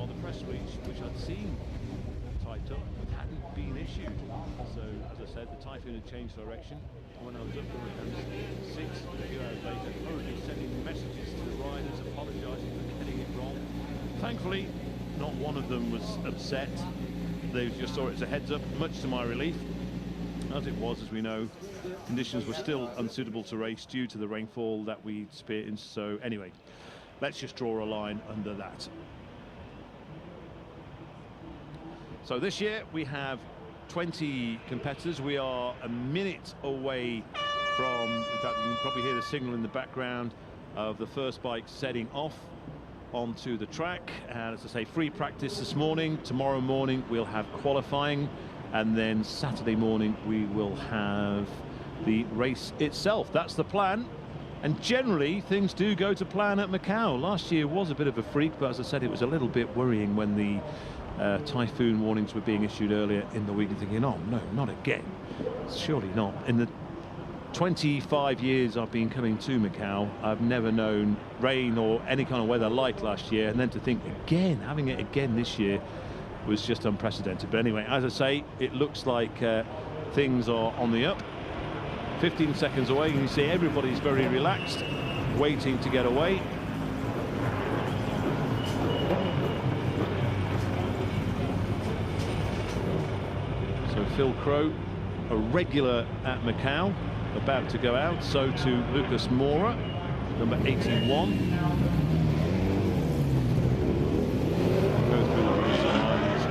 the press release, which I'd seen typed up, hadn't been issued. So, as I said, the Typhoon had changed direction. When I was up there with 6, a few hours later, hurriedly sending messages to the riders, apologising for getting it wrong. Thankfully, not one of them was upset. They just saw it as a heads up, much to my relief. As it was, as we know, conditions were still unsuitable to race due to the rainfall that we experienced. So anyway, let's just draw a line under that. So this year we have 20 competitors. We are a minute away from, in fact, you can probably hear the signal in the background of the first bike setting off onto the track. And as I say, free practice this morning. Tomorrow morning we'll have qualifying, and then Saturday morning we will have the race itself. That's the plan, and generally things do go to plan at Macau. Last year was a bit of a freak, but as I said, it was a little bit worrying when the typhoon warnings were being issued earlier in the week, and thinking, oh no, not again, surely not. In the 25 years I've been coming to Macau, I've never known rain or any kind of weather like last year, and then to think again, having it again this year was just unprecedented. But anyway, as I say, it looks like things are on the up. 15 seconds away, and you see everybody's very relaxed, waiting to get away. So Phil Crow, a regular at Macau, about to go out. So to Lucas Mora, number 81. We'll go through the rules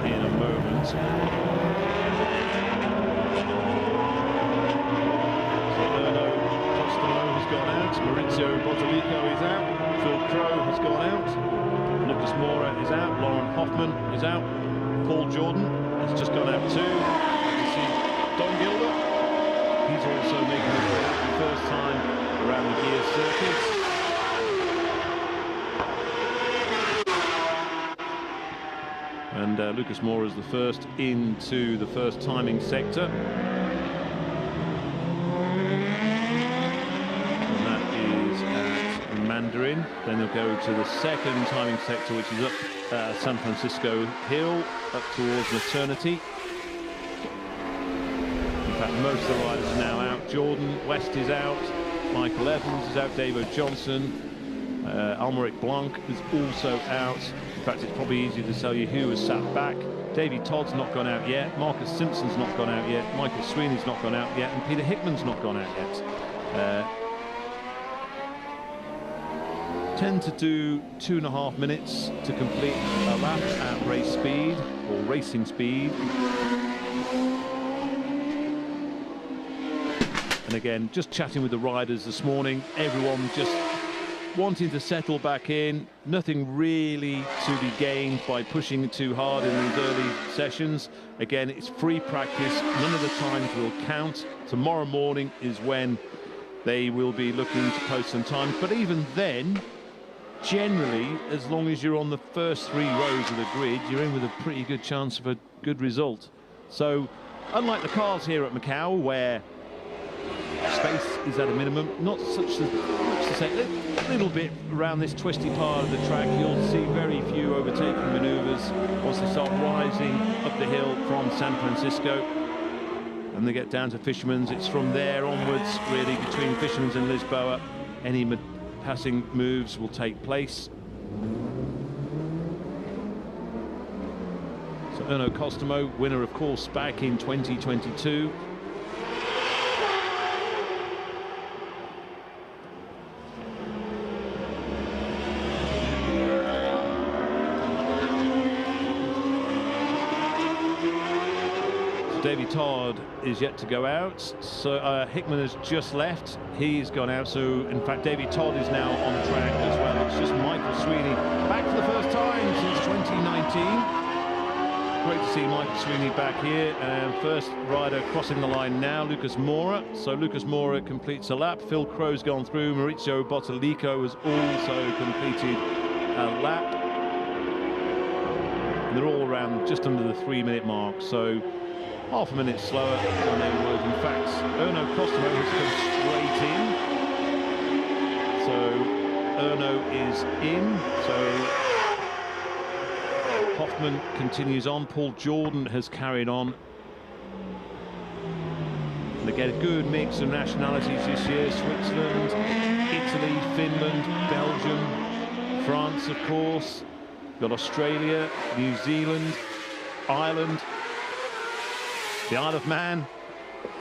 in a moment. So Erno Costello has gone out. Maurizio Bottolico is out. Phil Crow has gone out. Lucas Mora is out. Lauren Hoffman is out. Paul Jordan has just gone out too. You see Don Gilbert. He's also making his way out for the first time around the gear circuit. And Lucas Mora is the first into the first timing sector. And that is at Mandarin. Then they'll go to the second timing sector, which is up San Francisco Hill, up towards Maternity. Most of the riders are now out. Jordan West is out, Michael Evans is out, Davo Johnson, Almeric Blanc is also out. In fact, it's probably easy to tell you who has sat back. Davey Todd's not gone out yet, Marcus Simpson's not gone out yet, Michael Sweeney's not gone out yet, and Peter Hickman's not gone out yet. Tend to do 2.5 minutes to complete a lap at race speed, or racing speed. And again, just chatting with the riders this morning, everyone just wanting to settle back in. Nothing really to be gained by pushing too hard in these early sessions. Again, it's free practice. None of the times will count. Tomorrow morning is when they will be looking to post some times. But even then, generally, as long as you're on the first 3 rows of the grid, you're in with a pretty good chance of a good result. So, unlike the cars here at Macau, where space is at a minimum, not such much to say. A little bit around this twisty part of the track, you'll see very few overtaking maneuvers once they start rising up the hill from San Francisco and they get down to Fisherman's. It's from there onwards, really, between Fisherman's and Lisboa, any passing moves will take place. So Erno Costomo, winner of course back in 2022. Davey Todd is yet to go out, so Hickman has just left. He's gone out, so in fact Davey Todd is now on track as well. It's just Michael Sweeney back for the first time since 2019. Great to see Michael Sweeney back here. First rider crossing the line now, Lucas Mora. So Lucas Mora completes a lap. Phil Crow's gone through. Maurizio Bottolico has also completed a lap. And they're all around just under the 3-minute mark. So half a minute slower than they were. In fact, Erno Costomo has come straight in. So Erno is in. So Hoffman continues on. Paul Jordan has carried on. And again, a good mix of nationalities this year. Switzerland, Italy, Finland, Belgium, France, of course. Got Australia, New Zealand, Ireland, the Isle of Man,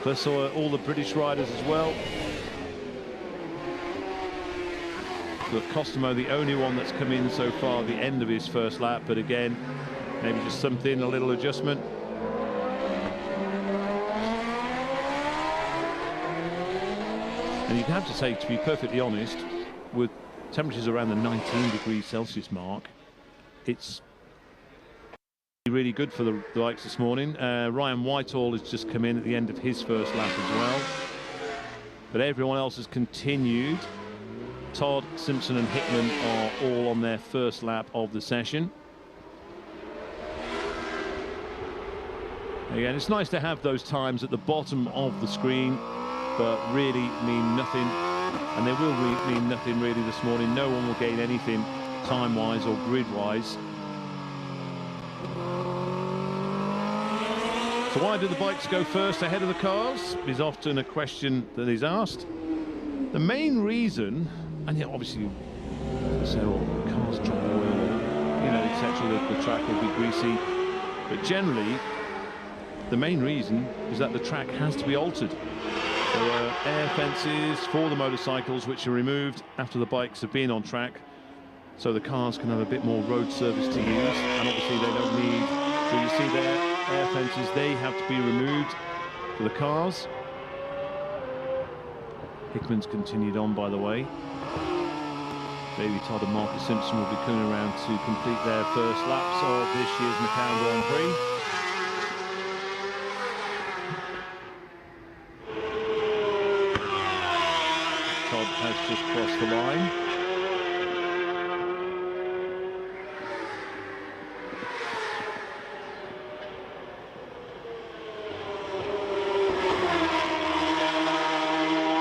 plus all the British riders as well. Got Costomo, the only one that's come in so far at the end of his first lap, but again, maybe just something, a little adjustment. And you'd have to say, to be perfectly honest, with temperatures around the 19 degrees Celsius mark, it's really good for the likes this morning. Ryan Whitehall has just come in at the end of his first lap as well. But everyone else has continued. Todd, Simpson and Hickman are all on their first lap of the session. Again, it's nice to have those times at the bottom of the screen, but really mean nothing. And they will mean nothing really this morning. No one will gain anything time-wise or grid-wise. So why do the bikes go first ahead of the cars is often a question that is asked. The main reason, and yet obviously say, well, cars drop oil, you know, etc., the track will be greasy, but generally the main reason is that the track has to be altered. There are air fences for the motorcycles which are removed after the bikes have been on track, so the cars can have a bit more road service to use, and obviously they don't need, so you see there, air fences, they have to be removed for the cars. Hickman's continued on, by the way. Davey Todd and Marcus Simpson will be coming around to complete their first laps of this year's Macau Grand Prix. Todd has just crossed the line.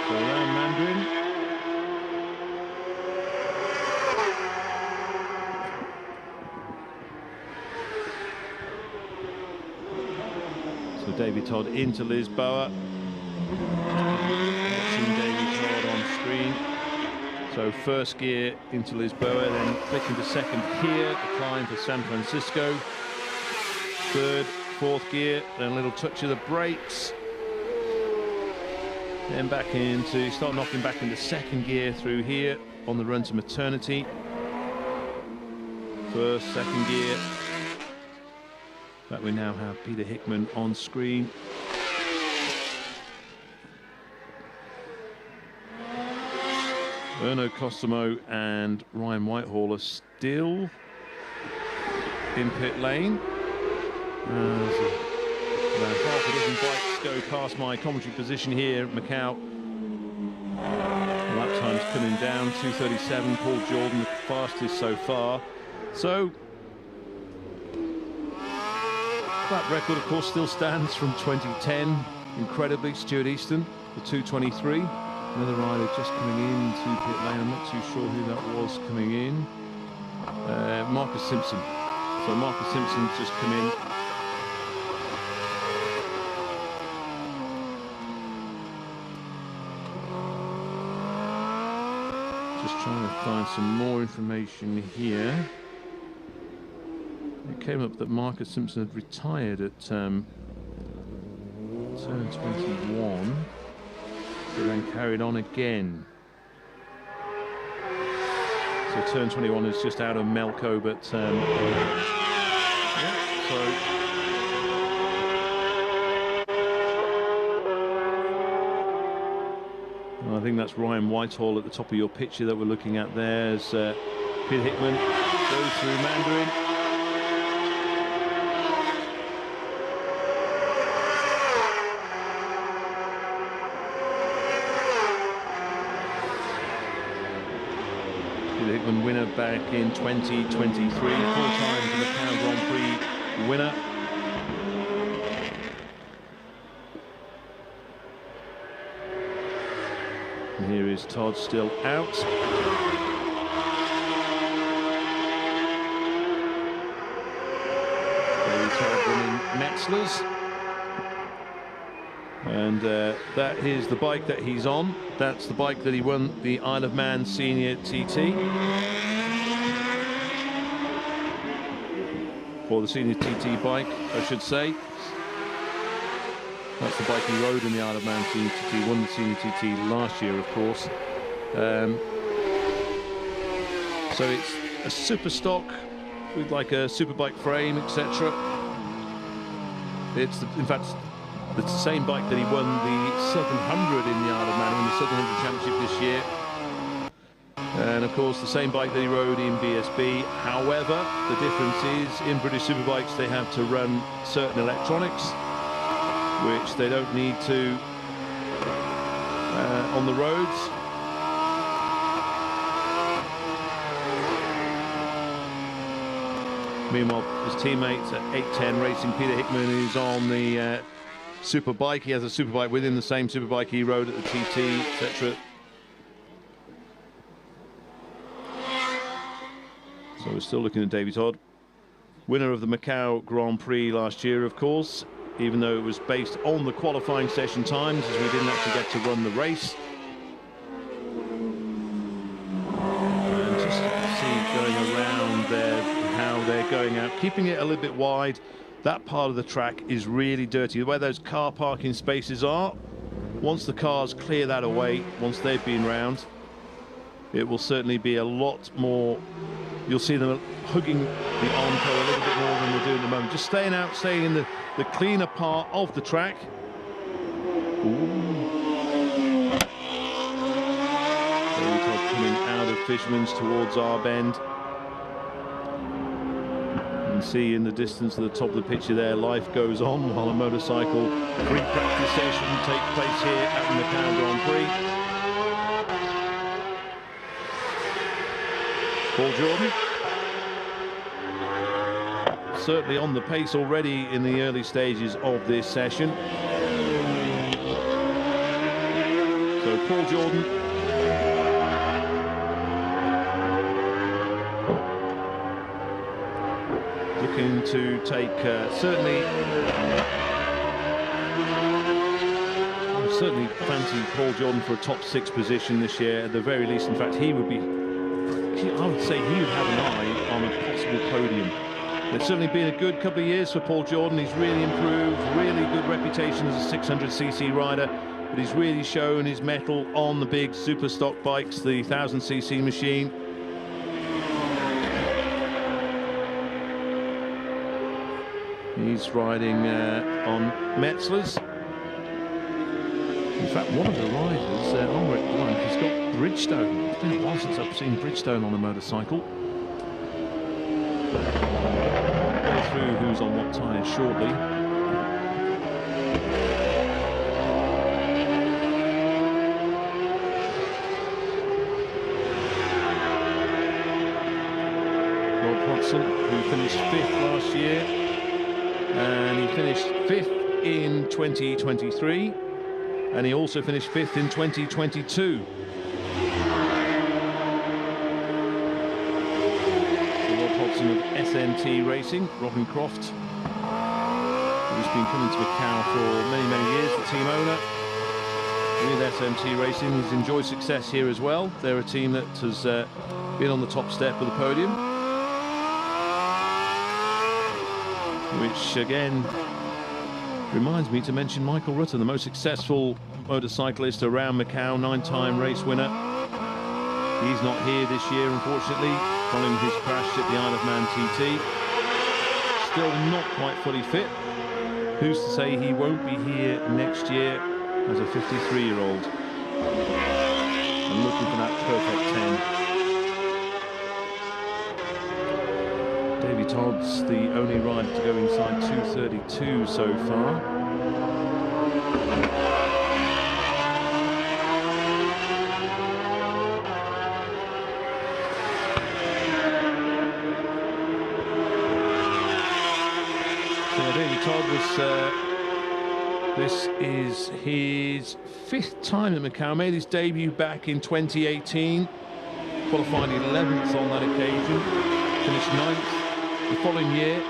So around Mandarin. So Davey Todd into Lisboa. So first gear into Lisboa, then click into second here, the climb to San Francisco. Third, fourth gear, then a little touch of the brakes. Then back into, start knocking back into second gear through here on the run to maternity. First, second gear. But we now have Peter Hickman on screen. Erno Costomo and Ryan Whitehall are still in pit lane. About half a dozen bikes go past my commentary position here at Macau. Lap time's coming down, 2:37. Paul Jordan the fastest so far. So that record, of course, still stands from 2010. Incredibly, Stuart Easton, the 2:23. Another rider just coming into pit lane. I'm not too sure who that was coming in. Marcus Simpson. So Marcus Simpson's just come in. Just trying to find some more information here. It came up that Marcus Simpson had retired at turn 21. So then carried on again. So turn 21 is just out of Melco, but yeah, so I think that's Ryan Whitehall at the top of your picture that we're looking at there as Peter Hickman goes through Mandarin. Hickman, winner back in 2023, 4 times the Macau Grand Prix winner. And here is Todd still out. Metzler's. And that is the bike that he's on. That's the bike that he won the Isle of Man Senior TT. Or the Senior TT bike, I should say. That's the bike he rode in the Isle of Man Senior TT, won the Senior TT last year, of course. So it's a super stock with like a superbike frame, etc. It's, in fact, it's the same bike that he won the Southern 100 in the Isle of Man, in the Southern 100 Championship this year. And of course, the same bike that he rode in BSB. However, the difference is in British Superbikes they have to run certain electronics, which they don't need to on the roads. Meanwhile, his teammates at 810 Racing, Peter Hickman, is on the superbike. He has a superbike within the same superbike he rode at the TT, etc. So we're still looking at Davy Todd, winner of the Macau Grand Prix last year, of course, even though it was based on the qualifying session times, as we didn't actually get to run the race. And just see going around there how they're going out, keeping it a little bit wide. That part of the track is really dirty. Where those car parking spaces are, once the cars clear that away, once they've been round, it will certainly be a lot more. You'll see them hugging the Armco a little bit more than they're doing at the moment. Just staying in the cleaner part of the track. Coming out of Fisherman's towards our bend. You can see in the distance at the top of the picture there, life goes on while a motorcycle free practice session takes place here at the Macau Grand Prix. Paul Jordan, certainly on the pace already in the early stages of this session. So Paul Jordan looking to take certainly fancy Paul Jordan for a top 6 position this year at the very least. In fact, he would be, I would say he would have an eye on a possible podium. It's certainly been a good couple of years for Paul Jordan. He's really improved, really good reputation as a 600cc rider, but he's really shown his mettle on the big super stock bikes, the 1000cc machine. He's riding on Metzler's. In fact, one of the riders, Omric Blanc, has got Bridgestone. It's been a while since I've seen Bridgestone on a motorcycle. Go through who's on what tyres shortly. Rob Hodgson, who finished 5th last year, and he finished 5th in 2023. And he also finished 5th in 2022. Rob Hodgson of SNT Racing, Robin Croft, who's been coming to Macau for many, many years, the team owner. With SNT Racing, he's enjoyed success here as well. They're a team that has been on the top step of the podium. Which, again, reminds me to mention Michael Rutter, the most successful motorcyclist around Macau, 9-time race winner. He's not here this year, unfortunately, following his crash at the Isle of Man TT. Still not quite fully fit. Who's to say he won't be here next year as a 53-year-old? And looking for that perfect 10. Davy Todd's the only rider to go inside 2:32 so far. So Davy Todd was, this is his 5th time at Macau, made his debut back in 2018, qualified 11th on that occasion, finished 9th. The following year,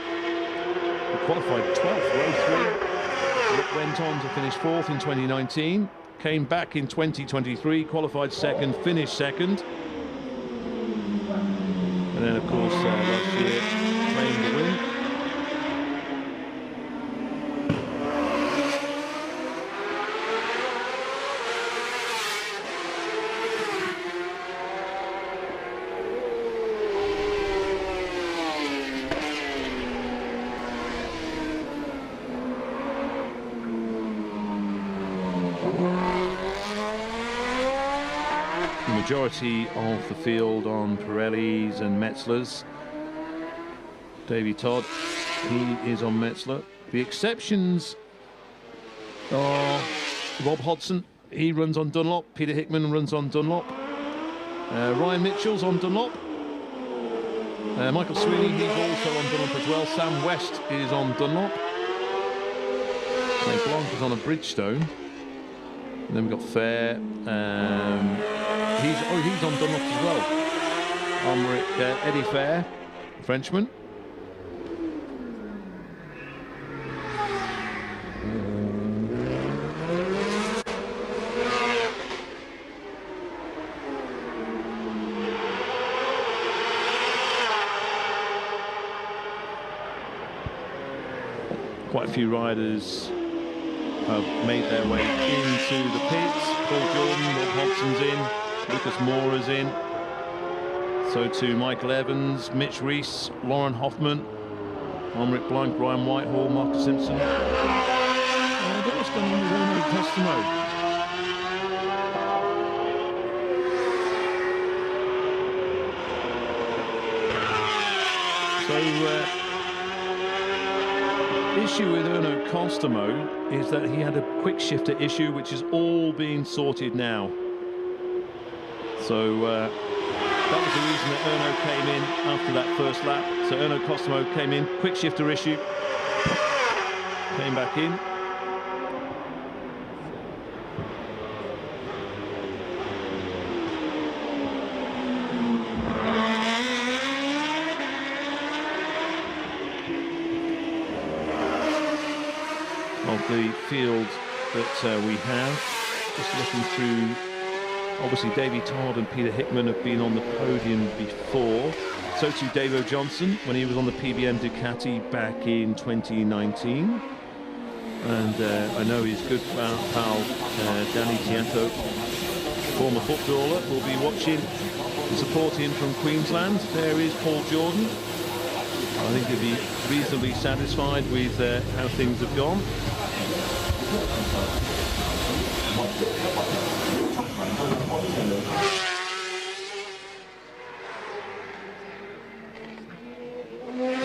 He qualified 12th, row 3. Went on to finish 4th in 2019. Came back in 2023, qualified 2nd, finished 2nd. And then, of course, last year, claimed the win. Majority of the field on Pirellis and Metzlers. Davy Todd, he is on Metzler. The exceptions are Rob Hodson, he runs on Dunlop. Peter Hickman runs on Dunlop. Ryan Mitchell's on Dunlop. Michael Sweeney, he's also on Dunlop as well. Sam West is on Dunlop. Blanc is on a Bridgestone. And then we've got Fair. He's on Dunlop as well. Eddie Fair, Frenchman. Quite a few riders have made their way into the pits. Paul Jordan, Rob Hobson's in. Lucas Mora's in. So too Michael Evans, Mitch Reese, Lauren Hoffman, Omric Blanc, Ryan Whitehall, Marcus Simpson. What's going on with Erno Costomo? So, issue with Erno Costomo is that he had a quick shifter issue, which is all being sorted now. So that was the reason that Erno came in after that first lap. So Erno Costomo came in, quick shifter issue, came back in. Of the field that we have, just looking through. Obviously, Davy Todd and Peter Hickman have been on the podium before. So too Davo Johnson when he was on the PBM Ducati back in 2019. And I know his good pal Danny Tiato, former footballer, will be watching and supporting from Queensland. There is Paul Jordan. I think he'll be reasonably satisfied with how things have gone.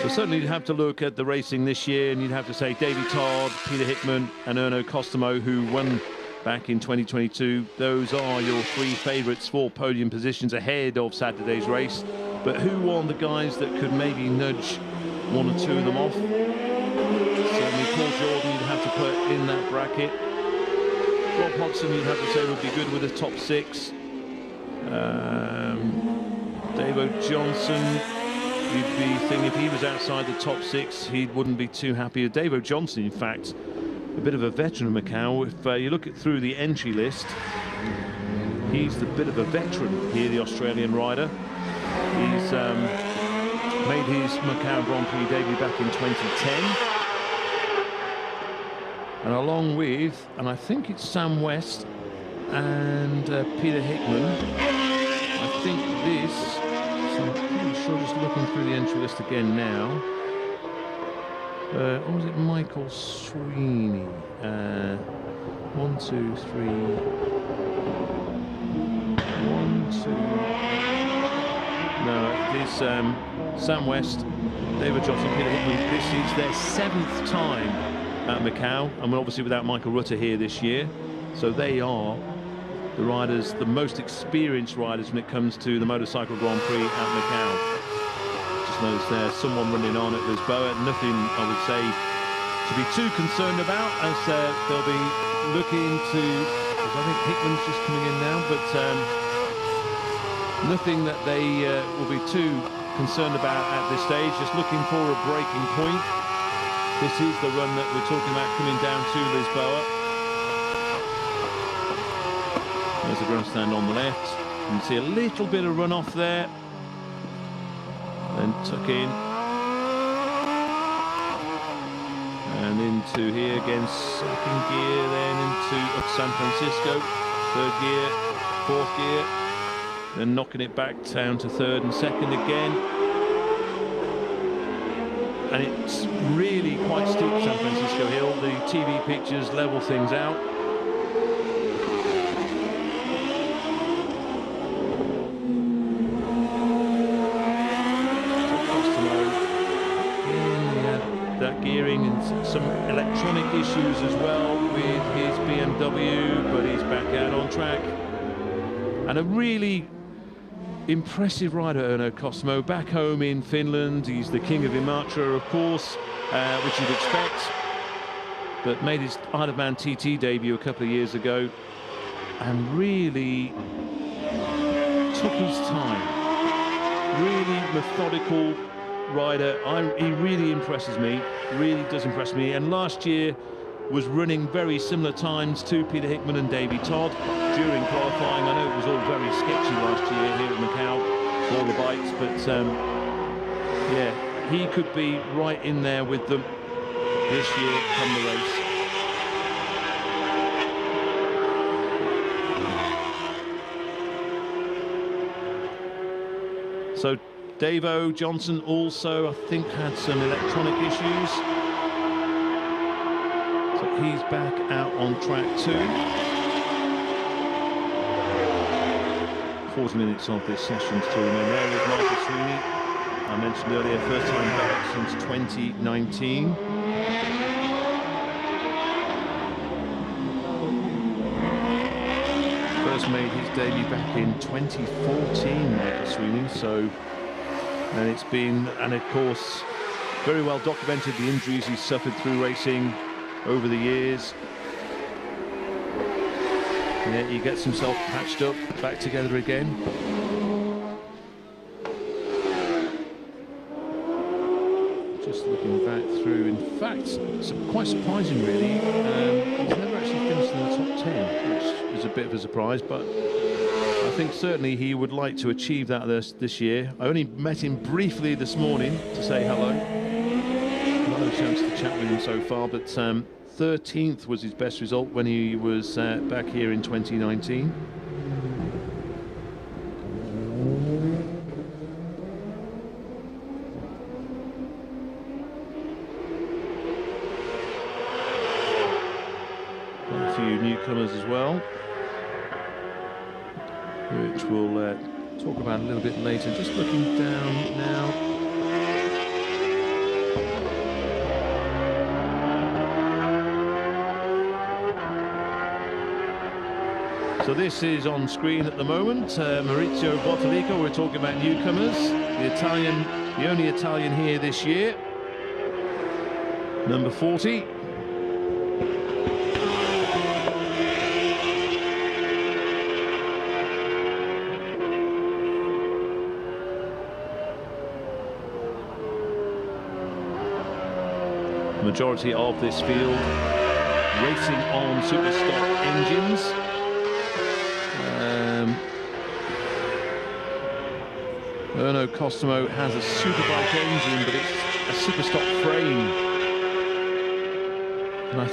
So certainly you'd have to look at the racing this year and you'd have to say Davy Todd, Peter Hickman and Erno Costomo, who won back in 2022. Those are your three favourites for podium positions ahead of Saturday's race. But who are the guys that could maybe nudge one or two of them off? Certainly Paul Jordan you'd have to put in that bracket. Rob Hodson you'd have to say would be good with a top six. Davo Johnson, you'd be thinking if he was outside the top six, he wouldn't be too happy. Davo Johnson, in fact, a bit of a veteran of Macau. If you look at through the entry list, he's the bit of a veteran here, the Australian rider. He's made his Macau Grand Prix debut back in 2010. And along with, and I think it's Sam West and Peter Hickman, I think this, so I'm pretty sure, just looking through the entry list again now, or was it Michael Sweeney? 1, 2, 3, 1, 2, no, it is Sam West, David Johnson, Peter Hickman. This is their 7th time at Macau, and we're obviously without Michael Rutter here this year, so they are the riders, the most experienced riders when it comes to the Motorcycle Grand Prix at Macau. Just noticed there's someone running on at Lisboa. Nothing, I would say, to be too concerned about, as they'll be looking to, because I think Hickman's just coming in now, but nothing that they will be too concerned about at this stage, just looking for a breaking point. This is the run that we're talking about coming down to Lisboa. There's the grandstand on the left. You can see a little bit of runoff there. Then tuck in. And into here again, second gear, then into up San Francisco. Third gear, fourth gear. Then knocking it back down to third and second again. And it's really quite steep, San Francisco Hill. The TV pictures level things out. That gearing and some electronic issues as well with his BMW, but he's back out on track. And a really impressive rider, Erno Cosmo, back home in Finland. He's the king of Imatra, of course, which you'd expect, but made his Isle of Man TT debut a couple of years ago and really took his time. Really methodical rider. He really impresses me, really does impress me. And last year was running very similar times to Peter Hickman and Davy Todd during qualifying. I know it was all very sketchy last year here at Macau, all the bikes, but yeah, he could be right in there with them this year come the race. So Davo Johnson also, I think, had some electronic issues. So he's back out on track too. 40 minutes of this session to remain there with Michael Sweeney. I mentioned earlier, first time back since 2019. First made his debut back in 2014, Michael Sweeney, so, and it's been, and of course, very well documented the injuries he's suffered through racing over the years. Yeah, he gets himself patched up, back together again. Just looking back through, in fact, quite surprising really, he's never actually finished in the top 10, which is a bit of a surprise, but I think certainly he would like to achieve that this year. I only met him briefly this morning to say hello. Not had a chance to chat with him so far, but 13th was his best result when he was back here in 2019. A few newcomers as well, which we'll talk about a little bit later. Just looking down now. So this is on screen at the moment. Maurizio Bottalico, we're talking about newcomers. The only Italian here this year. Number 40. The majority of this field racing on super stock engines. Erno Cosmo has a superbike engine, but it's a super stock frame. And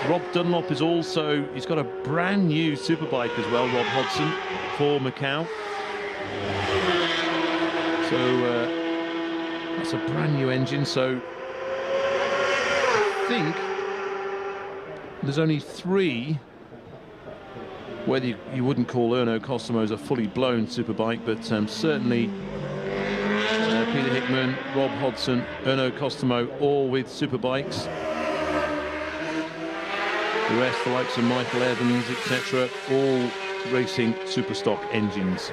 Rob Dunlop is also, he's got a brand new superbike as well, Rob Hodson, for Macau. So that's a brand new engine, so I think there's only 3, whether you wouldn't call Erno Cosmo's a fully blown superbike, but certainly Peter Hickman, Rob Hodson, Erno Cosmo, all with superbikes. The rest, the likes of Michael Evans, etc., all racing super stock engines.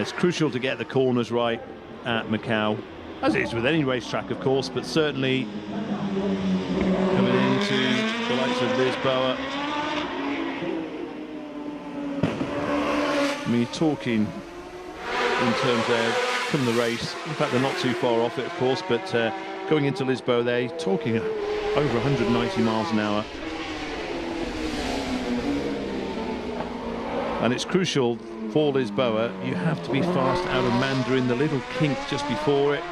it's crucial to get the corners right at Macau, as it is with any racetrack, of course, but certainly coming into the likes of Lisboa. I mean, you're talking in terms of from the race. In fact, they're not too far off it, of course, but going into Lisboa, they're talking over 190 miles an hour. And it's crucial for Lisboa, you have to be fast out of Mandarin, the little kink just before it.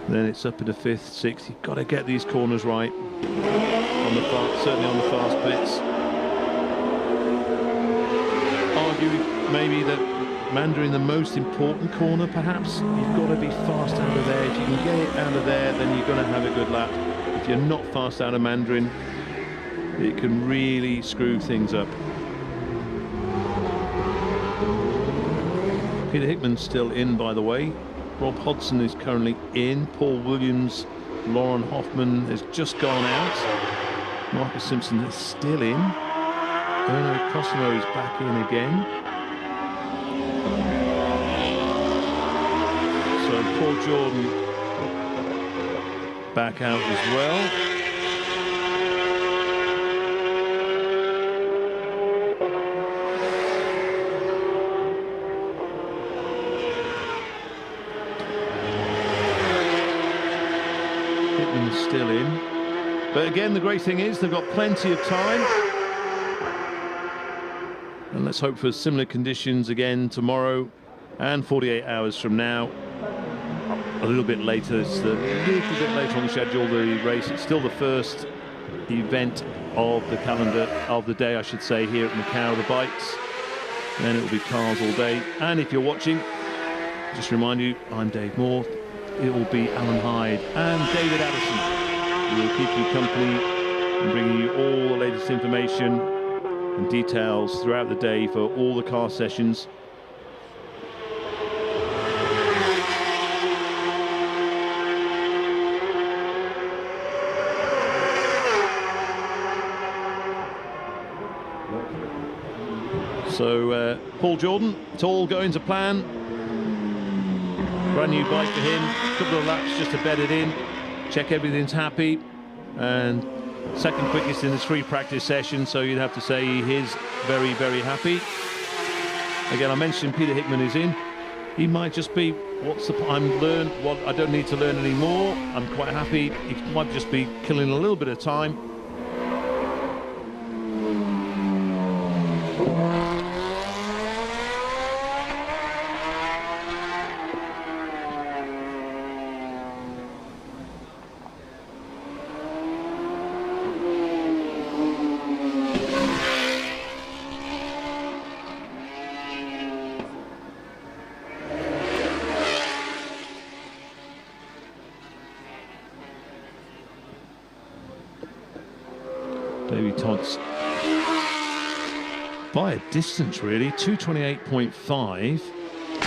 Then it's up at the 5th, 6th. You've got to get these corners right on the certainly on the fast bits. Argue maybe that Mandarin the most important corner, perhaps. You've got to be fast out of there. If you can get it out of there, then you're going to have a good lap. If you're not fast out of Mandarin, it can really screw things up. Peter Hickman's still in, by the way. Rob Hodson is currently in. Paul Williams, Lauren Hoffman has just gone out. Marcus Simpson is still in. Erno Cosimo is back in again. So Paul Jordan back out as well. Still in, but again the great thing is they've got plenty of time, and let's hope for similar conditions again tomorrow and 48 hours from now. A little bit later, it's a little bit later on the schedule, the race. It's still the first event of the calendar of the day, I should say, here at Macau, the bikes. Then it will be cars all day, and if you're watching, just remind you, I'm Dave Moore. It will be Alan Hyde and David Addison who will keep you company and bringing you all the latest information and details throughout the day for all the car sessions. So Paul Jordan, it's all going to plan. Brand new bike for him, a couple of laps just to bed it in, check everything's happy, and second quickest in this free practice session, so you'd have to say he is very, very happy. Again, I mentioned Peter Hickman is in. He might just be, I'm learned, what I don't need to learn anymore. I'm quite happy. He might just be killing a little bit of time. Davey Todd's by a distance, really, 2:28.5.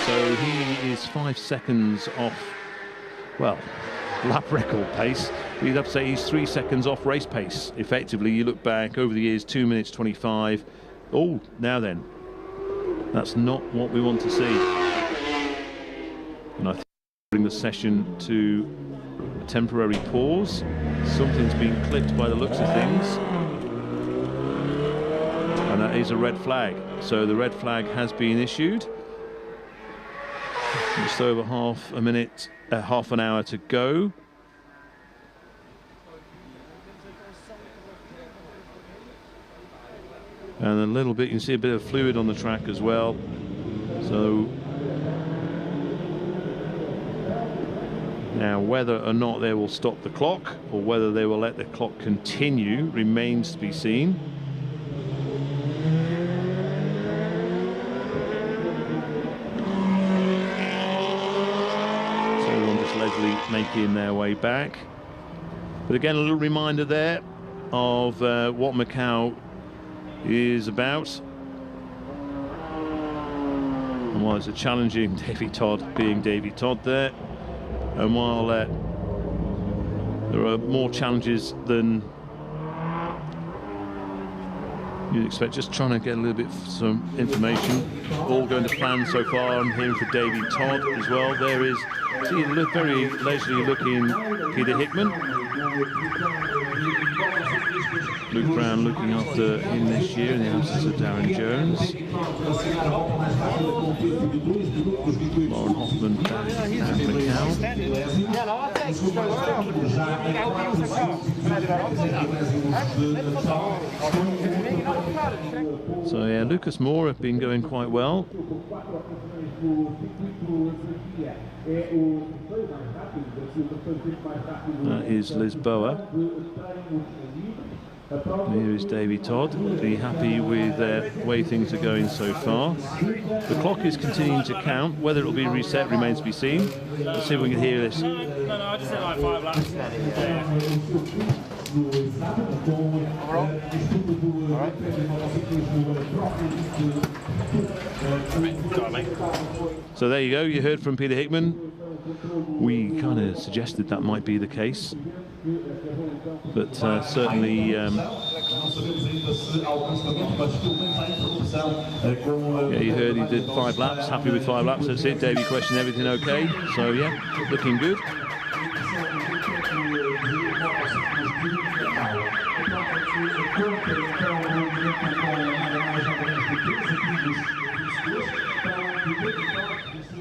So he is 5 seconds off, well, lap record pace. You'd have to say he's 3 seconds off race pace. Effectively, you look back over the years, 2 minutes 25. Oh, now then, that's not what we want to see. And I think bring the session to a temporary pause. Something's been clipped by the looks of things. And that is a red flag. So the red flag has been issued. Just over half an hour to go. And a little bit, you can see a bit of fluid on the track as well. So now whether or not they will stop the clock or whether they will let the clock continue remains to be seen. Making their way back, but again a little reminder there of what Macau is about, and while it's a challenging Davey Todd being Davey Todd there, and while there are more challenges than you'd expect. Just trying to get a little bit some information. All going to plan so far. I'm hearing for Davy Todd as well. There is, see, very leisurely looking Peter Hickman. Luke Brown looking after him this year in the absence of Darren Jones. Lauren Hoffman back at Macau. So yeah, Lucas Moore have been going quite well. That is Lisboa. Here is Davy Todd. Be happy with the way things are going so far. The clock is continuing to count. Whether it will be reset remains to be seen. Let's see if we can hear this. No, I just said like 5 laps. So there you go. You heard from Peter Hickman. We kind of suggested that might be the case. But certainly, yeah, you heard he did 5 laps. Happy with 5 laps. That's it. Davey questioned everything okay. So yeah, looking good.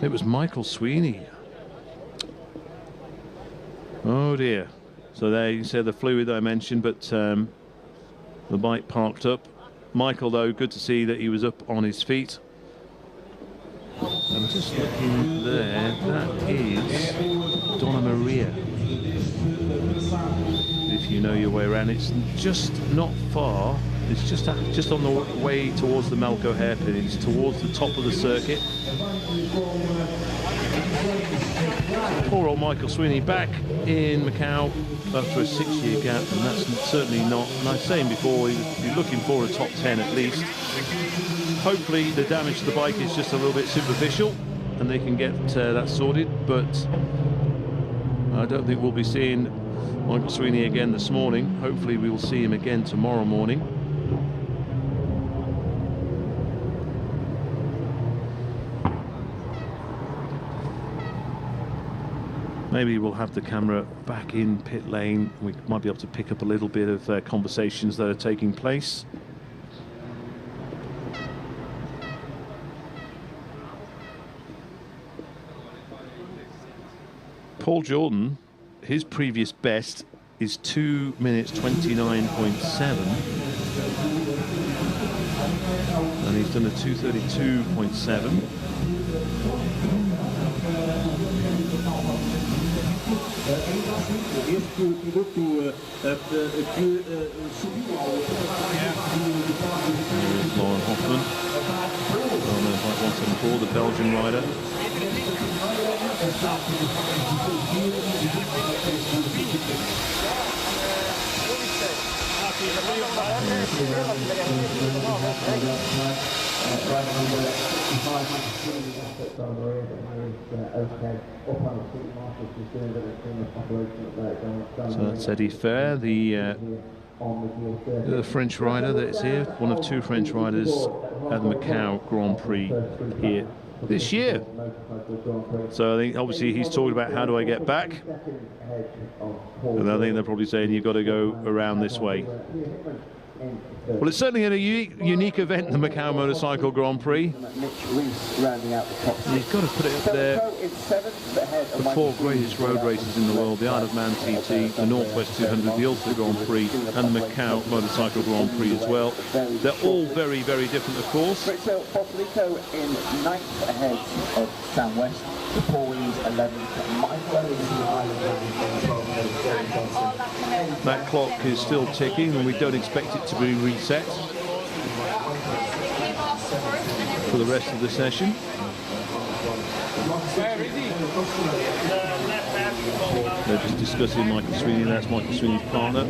It was Michael Sweeney. Oh dear. So there you see the fluid that I mentioned, but the bike parked up. Michael, though, good to see that he was up on his feet. I'm just looking there. That is Donna Maria. If you know your way around, it's just not far. It's just on the way towards the Melco hairpin. It's towards the top of the circuit. Poor old Michael Sweeney back in Macau after a 6-year gap, and that's certainly not, and I was saying before, he's looking for a top 10 at least. Hopefully the damage to the bike is just a little bit superficial and they can get that sorted, but I don't think we'll be seeing Michael Sweeney again this morning. Hopefully we will see him again tomorrow morning. Maybe we'll have the camera back in pit lane. We might be able to pick up a little bit of conversations that are taking place. Paul Jordan, his previous best is 2 minutes 29.7. And he's done a 2:32.7. Lauren Hoffman, on the 174, the Belgian rider. So that's Eddie Fair, the French rider that's here, one of 2 French riders at the Macau Grand Prix here this year. So I think obviously he's talking about how do I get back, and I think they're probably saying you've got to go around this way. Well, it's certainly a unique event, the Macau Motorcycle Grand Prix. You've got to put it up there. The 4 greatest road races in the world, the Isle of Man TT, the Northwest 200, the Ulster Grand Prix, and the Macau Motorcycle Grand Prix as well. They're all very, very different, of course. Foslico in 9th ahead of Sam West. Paul Williams 11th. Michael That clock is still ticking, and we don't expect it to be reset for the rest of the session. They're just discussing Michael Sweeney. That's Michael Sweeney's partner.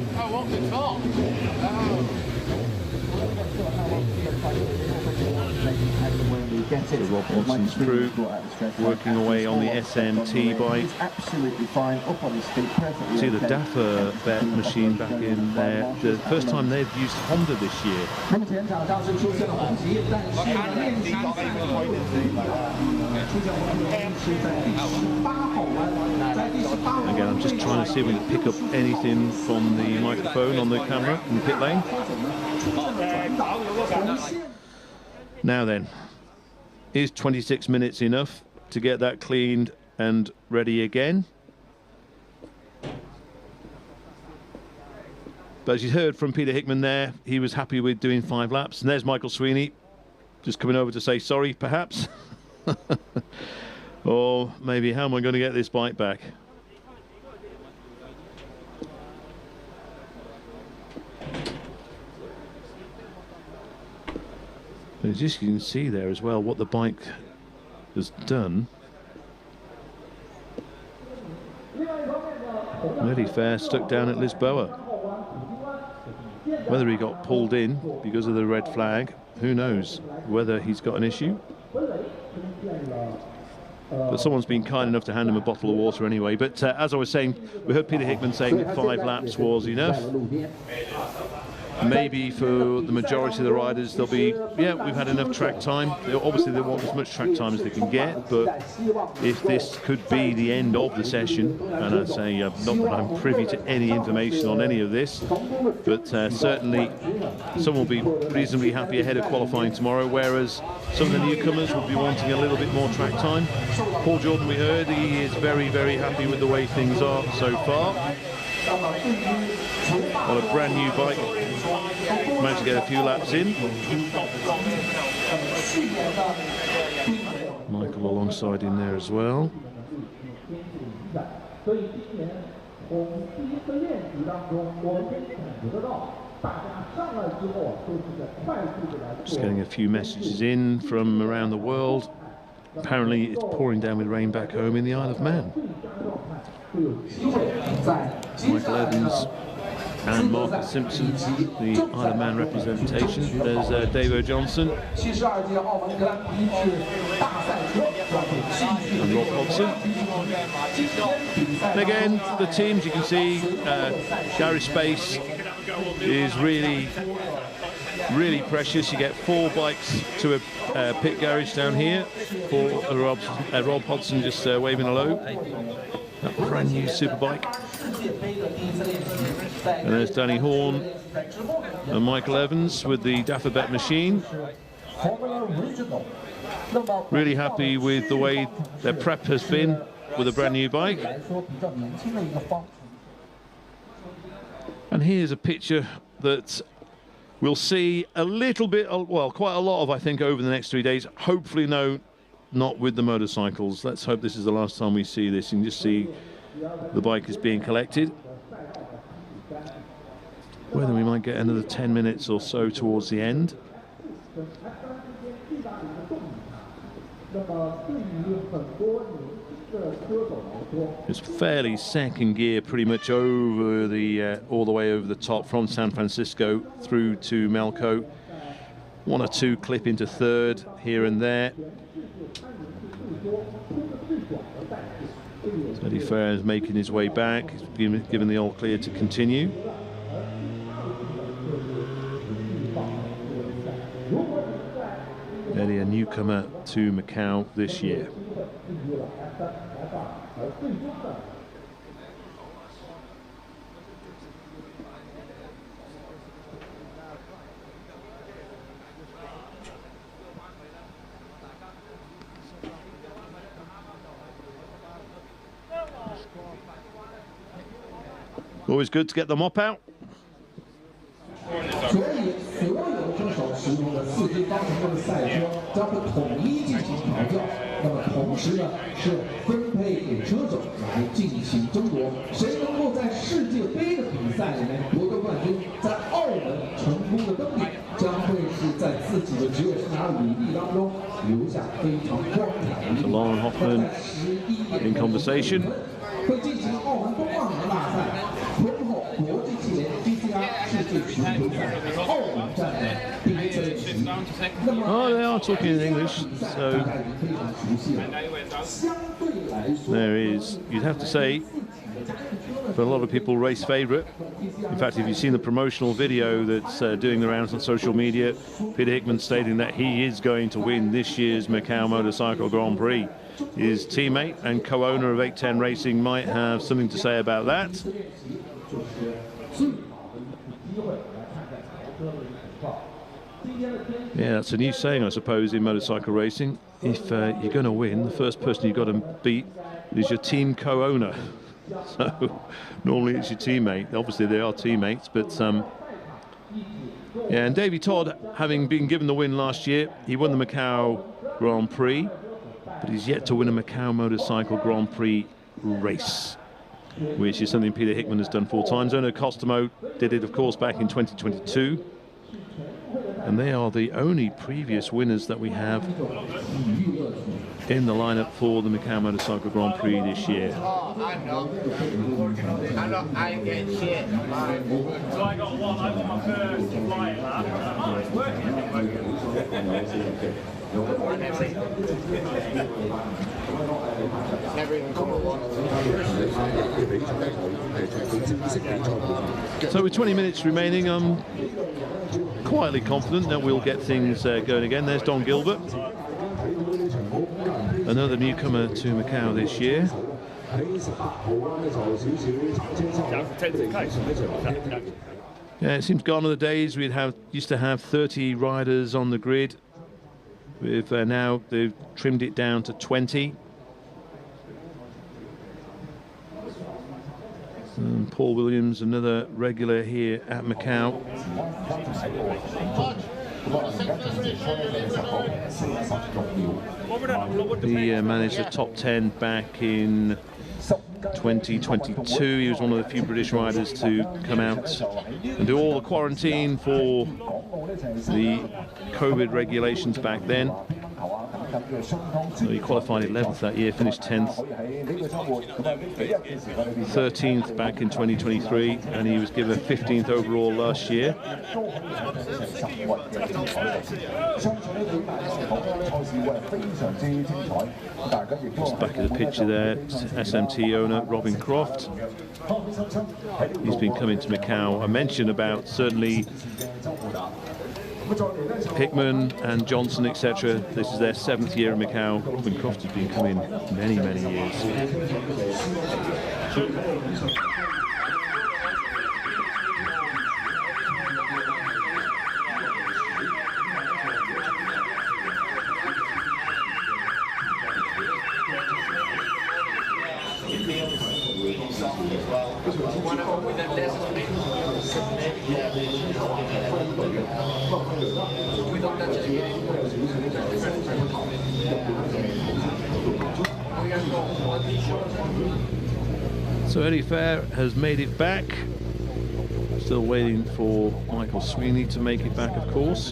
it. Rob Watson's crew working away on the SNT bike. Absolutely fine, up on his feet, perfectly. See the Daffer bet machine back in there. The first time they've used Honda this year. Again, I'm just trying to see if we can pick up anything from the microphone on the camera in the pit lane. Now then, is 26 minutes enough to get that cleaned and ready again? But as you heard from Peter Hickman there, he was happy with doing 5 laps. And there's Michael Sweeney, just coming over to say sorry, perhaps. Or maybe, how am I going to get this bike back? But as you can see there as well, what the bike has done. Really fair, stuck down at Lisboa. Whether he got pulled in because of the red flag, who knows? Whether he's got an issue. But someone's been kind enough to hand him a bottle of water anyway. But as I was saying, we heard Peter Hickman saying that 5 laps was enough. Maybe for the majority of the riders, they'll be, yeah, we've had enough track time. Obviously, they want as much track time as they can get, but if this could be the end of the session, and I'd say not that I'm privy to any information on any of this, but certainly some will be reasonably happy ahead of qualifying tomorrow, whereas some of the newcomers will be wanting a little bit more track time. Paul Jordan, we heard, he is very, very happy with the way things are so far. On a brand new bike, managed to get a few laps in. Michael alongside in there as well. Just getting a few messages in from around the world. Apparently it's pouring down with rain back home in the Isle of Man. Michael Evans and Marcus Simpson, the Isle of Man representation. There's Davo Johnson and Rob Hodson. And again, the teams, you can see garage space is really precious. You get 4 bikes to a pit garage down here. For Rob Hodson just waving hello. That brand new superbike. And there's Danny Horn and Michael Evans with the Daffer Bet machine. Really happy with the way their prep has been with a brand new bike. And here's a picture that we'll see a little bit, well, quite a lot of, I think, over the next 3 days. Hopefully, no, not with the motorcycles. Let's hope this is the last time we see this. You can just see the bike is being collected. Whether we might get another 10 minutes or so towards the end. It's fairly second gear, pretty much over the all the way over the top from San Francisco through to Melco. 1 or 2 clip into third here and there. Eddie Fair is making his way back. He's given the all clear to continue. Eddie, a newcomer to Macau this year. Always good to get the mop out. 所以所有这手使用的4支方程式赛车将会统一进行调教，那么同时呢是分配给车手来进行争夺，谁能够在世界杯的比赛里面夺得冠军，在澳门成功的登顶，将会是在自己的职业生涯履历当中留下非常光彩的一笔。Lauren Hoffman in conversation. 会进行澳门冬奥年大赛，婚后国际汽联 GCR 世界巡回赛澳门站的第一次。Oh, they are talking in English, so there is, you'd have to say, for a lot of people, race favourite. In fact, if you've seen the promotional video that's doing the rounds on social media, Peter Hickman stating that he is going to win this year's Macau Motorcycle Grand Prix. His teammate and co-owner of 810 Racing might have something to say about that. Yeah, that's a new saying, I suppose, in motorcycle racing. If you're going to win, the first person you've got to beat is your team co-owner. So normally it's your teammate. Obviously they are teammates, but yeah. And Davey Todd, having been given the win last year, he won the Macau Grand Prix, but he's yet to win a Macau Motorcycle Grand Prix race, which is something Peter Hickman has done 4 times. Ono Costomo did it, of course, back in 2022. And they are the only previous winners that we have in the lineup for the Macau Motorcycle Grand Prix this year. I get shit. So I got one. I got my first flight. Oh, it's working. Never even come along. So with 20 minutes remaining, I'm quietly confident that we'll get things going again. There's Don Gilbert, another newcomer to Macau this year. Yeah, it seems gone are the days used to have 30 riders on the grid. With now they've trimmed it down to 20. And Paul Williams, another regular here at Macau. He managed a top 10 back in 2022. He was one of the few British riders to come out and do all the quarantine for the COVID regulations back then. So he qualified 11th that year, finished 10th, 13th back in 2023, and he was given 15th overall last year. Just back of the picture there, SMT owner Robin Croft. He's been coming to Macau. I mentioned about certainly Hickman and Johnson, etc. This is their 7th year in Macau. Robin Croft has been coming many, many years. So Eddie Fair has made it back. Still waiting for Michael Sweeney to make it back, of course.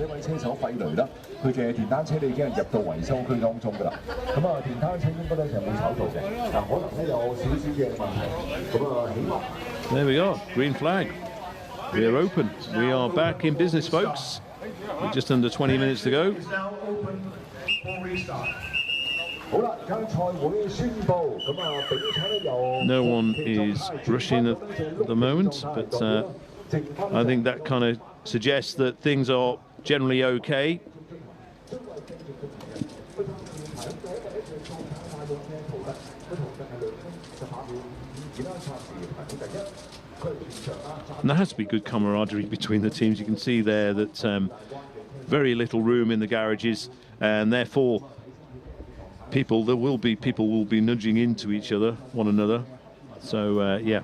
There we go, green flag. We are open. We are back in business, folks. With just under 20 minutes to go. No one is rushing at the moment, but I think that kind of suggests that things are generally okay. And there has to be good camaraderie between the teams. You can see there that very little room in the garages, and therefore people will be nudging into each other, one another. So yeah.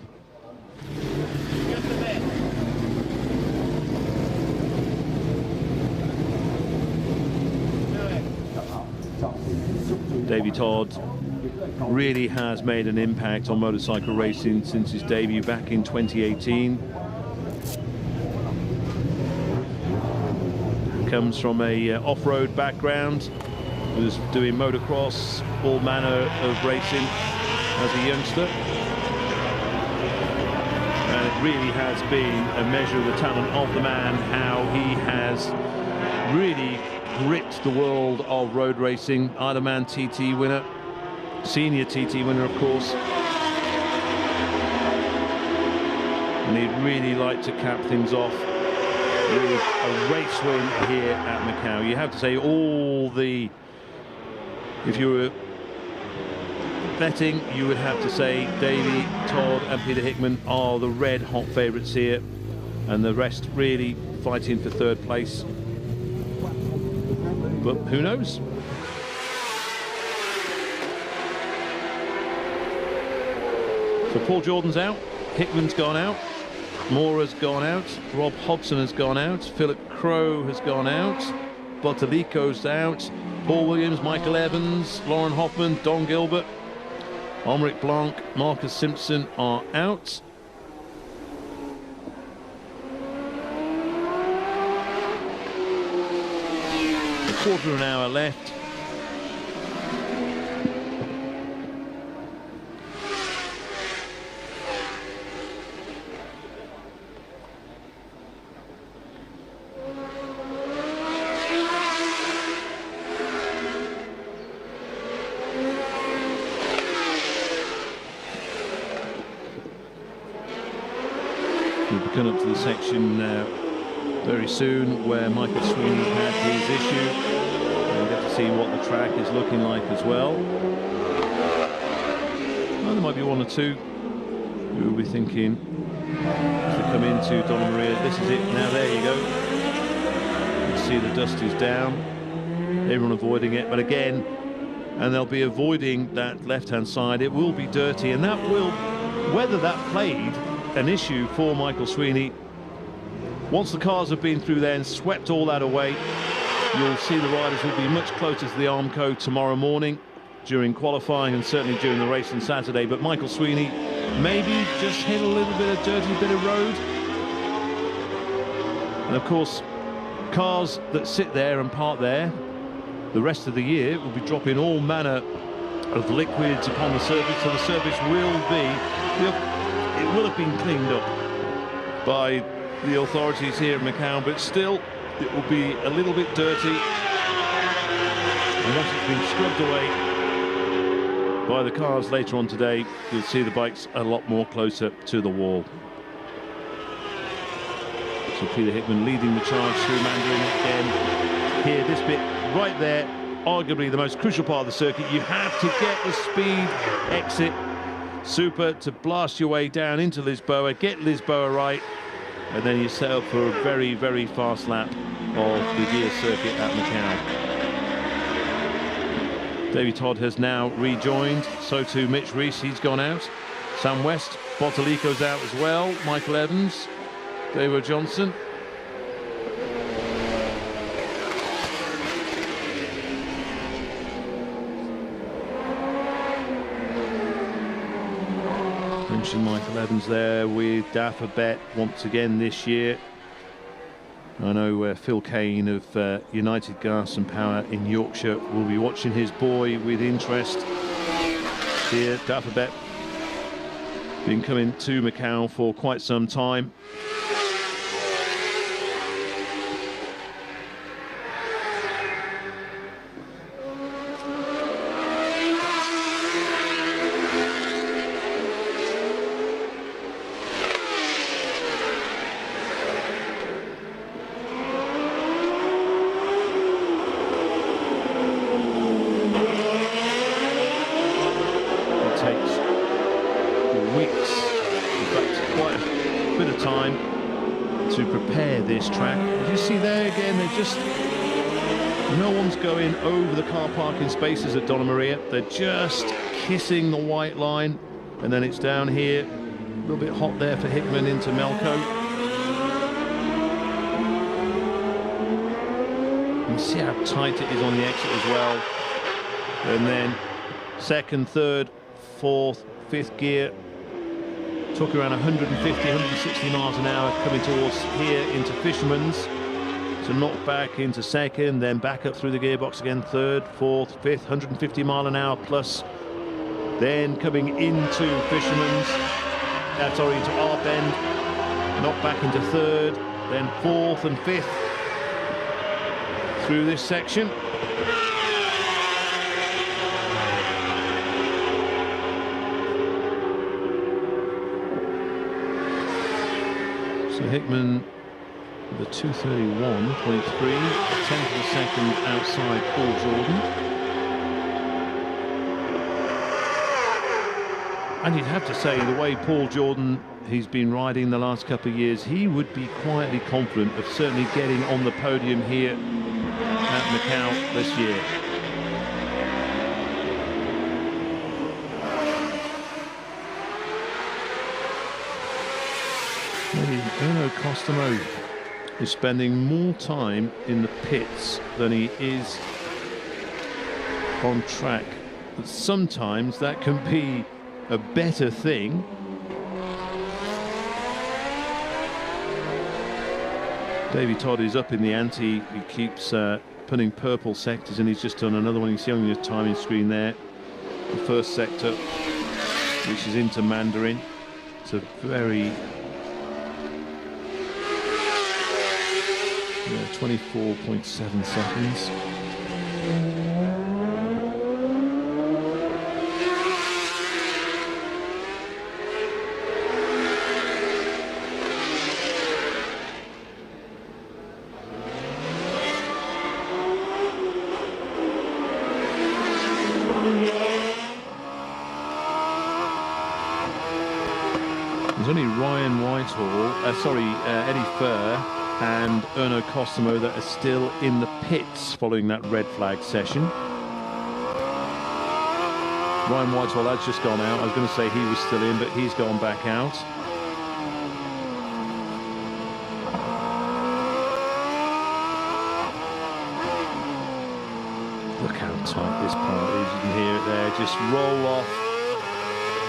Davey Todd really has made an impact on motorcycle racing since his debut back in 2018. Comes from a off-road background, was doing motocross, all manner of racing as a youngster. And it really has been a measure of the talent of the man, how he has really gripped the world of road racing. Isle of Man TT winner, senior TT winner, of course. And he'd really like to cap things off with a race win here at Macau. You have to say if you were betting, you would have to say Davey, Todd and Peter Hickman are the red hot favourites here, and the rest really fighting for third place. But who knows? So Paul Jordan's out, Hickman's gone out, Mora's gone out, Rob Hodson has gone out, Philip Crowe has gone out, Bottalico's out, Paul Williams, Michael Evans, Lauren Hoffman, Don Gilbert, Omric Blanc, Marcus Simpson are out. A quarter of an hour left. We'll come up to the section very soon where Michael Sweeney had his issue. We'll get to see what the track is looking like as well. Well, there might be one or two who will be thinking as they come into Donna Maria, this is it, now there you go. You can see the dust is down, everyone avoiding it, but again, and they'll be avoiding that left-hand side. It will be dirty, and that will, whether that played an issue for Michael Sweeney, once the cars have been through there and swept all that away, you'll see the riders will be much closer to the Armco tomorrow morning during qualifying and certainly during the race on Saturday. But Michael Sweeney maybe just hit a little bit of dirty bit of road. And of course, cars that sit there and park there the rest of the year will be dropping all manner of liquids upon the surface, so the surface will be, it will have been cleaned up by the authorities here in Macau, but still it will be a little bit dirty, and once it's been scrubbed away by the cars later on today, you'll see the bikes a lot more closer to the wall. So Peter Hickman leading the charge through Mandarin again. Here, this bit right there, arguably the most crucial part of the circuit. You have to get the speed exit super to blast your way down into Lisboa, get Lisboa right, and then you set up for a very, very fast lap of the gear circuit at Macau. Davey Todd has now rejoined, so too Mitch Reese, he's gone out. Sam West, Bottalico's out as well, Michael Evans, David Johnson. Mentioned Michael Evans there with Dafabet once again this year. I know Phil Kane of United Gas and Power in Yorkshire will be watching his boy with interest. Here, Dafabet been coming to Macau for quite some time. No one's going over the car parking spaces at Donna Maria. They're just kissing the white line, and then it's down here. A little bit hot there for Hickman into Melco. You can see how tight it is on the exit as well. And then second, third, fourth, fifth gear. Took around 150, 160 miles an hour coming towards here into Fisherman's. To knock back into second, then back up through the gearbox again, third, fourth, fifth, 150 mile an hour plus. Then coming into Fisherman's, sorry, into our bend, knock back into third, then fourth and fifth. through this section. So Hickman, the 2:31.3, 10th of a second outside Paul Jordan. And you'd have to say, the way Paul Jordan, he's been riding the last couple of years, he would be quietly confident of certainly getting on the podium here at Macau this year. Maybe Erno Costomo is spending more time in the pits than he is on track. But sometimes that can be a better thing. Davey Todd is up in the ante. He keeps putting purple sectors, and he's just done another one. You see on your timing screen there, the first sector, which is into Mandarin. It's a very 24.7 seconds. There's only Ryan Whitehall, Eddie Furr and Erno Costomo that are still in the pits following that red flag session. Ryan Whitehall has just gone out. I was going to say he was still in, but he's gone back out. Look how tight this part is. You can hear it there. Just roll off,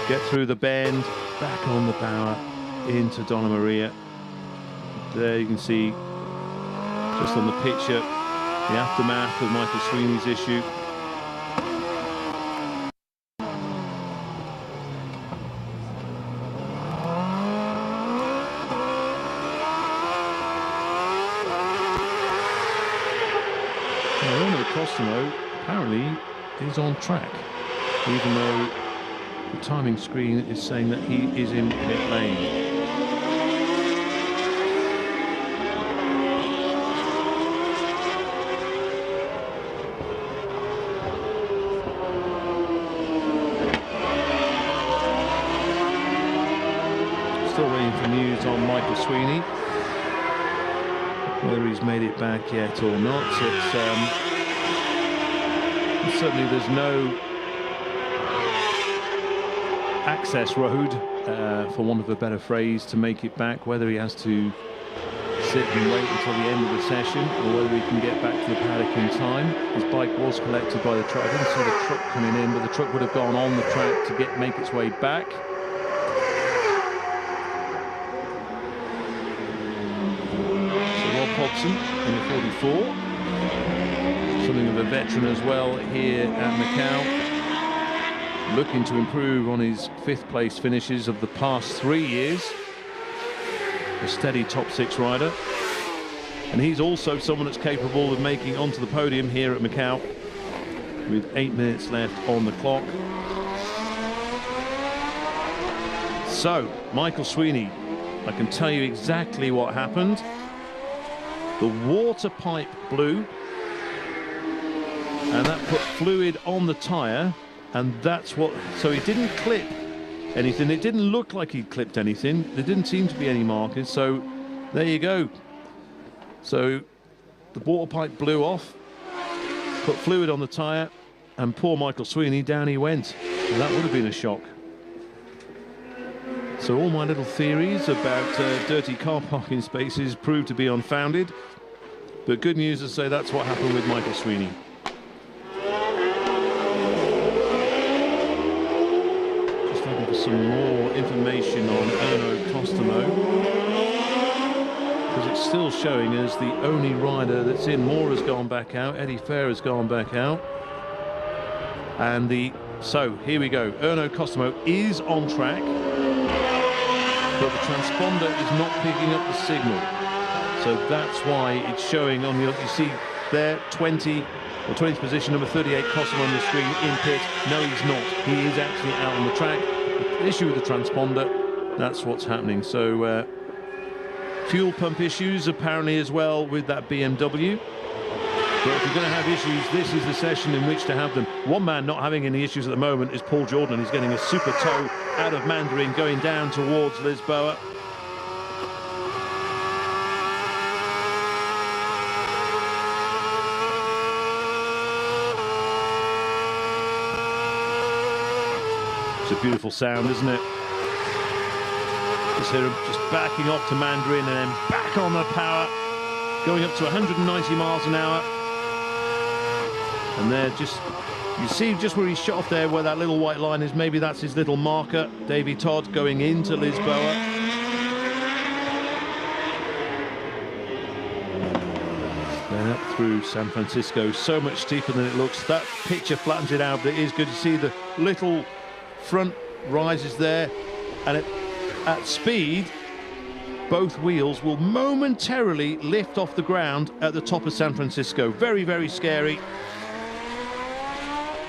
get through the bend, back on the bower into Donna Maria. There you can see, just on the picture, the aftermath of Michael Sweeney's issue. Now, Erno Costomo apparently is on track, even though the timing screen is saying that he is in pit lane. Still waiting for news on Michael Sweeney, whether he's made it back yet or not. It's certainly there's no access road, for want of a better phrase, to make it back. Whether he has to sit and wait until the end of the session, or whether he can get back to the paddock in time. His bike was collected by the truck. I didn't see the truck coming in, but the truck would have gone on the track to make its way back. Hobson in the 44, something of a veteran as well here at Macau, looking to improve on his 5th place finishes of the past 3 years, a steady top 6 rider, and he's also someone that's capable of making onto the podium here at Macau with 8 minutes left on the clock. So Michael Sweeney, I can tell you exactly what happened. The water pipe blew, and that put fluid on the tyre, and that's what, so he didn't clip anything. It didn't look like he'd clipped anything. There didn't seem to be any markers, so there you go. So the water pipe blew off, put fluid on the tyre, and poor Michael Sweeney, down he went. And that would have been a shock. So all my little theories about dirty car parking spaces proved to be unfounded. But good news to say that's what happened with Michael Sweeney. Just looking for some more information on Erno Costomo, because it's still showing as the only rider that's in. Moore has gone back out, Eddie Fair has gone back out, and so here we go. Erno Costomo is on track, but the transponder is not picking up the signal. So that's why it's showing on the, you see there, 20 or 20th position, number 38, Cosmo on the screen in pit. No, he's not. He is actually out on the track. The issue with the transponder, that's what's happening. So fuel pump issues apparently as well with that BMW. But if you're going to have issues, this is the session in which to have them. One man not having any issues at the moment is Paul Jordan. He's getting a super tow out of Mandarin, going down towards Lisboa. It's a beautiful sound, isn't it? Just hear him just backing off to Mandarin and then back on the power, going up to 190 miles an hour. And there, just you see just where he shot off there, where that little white line is. Maybe that's his little marker. Davy Todd going into Lisboa. Then up through San Francisco, so much steeper than it looks. That picture flattens it out, but it is good to see the little front rises there, and at speed both wheels will momentarily lift off the ground at the top of San Francisco. Very, very scary.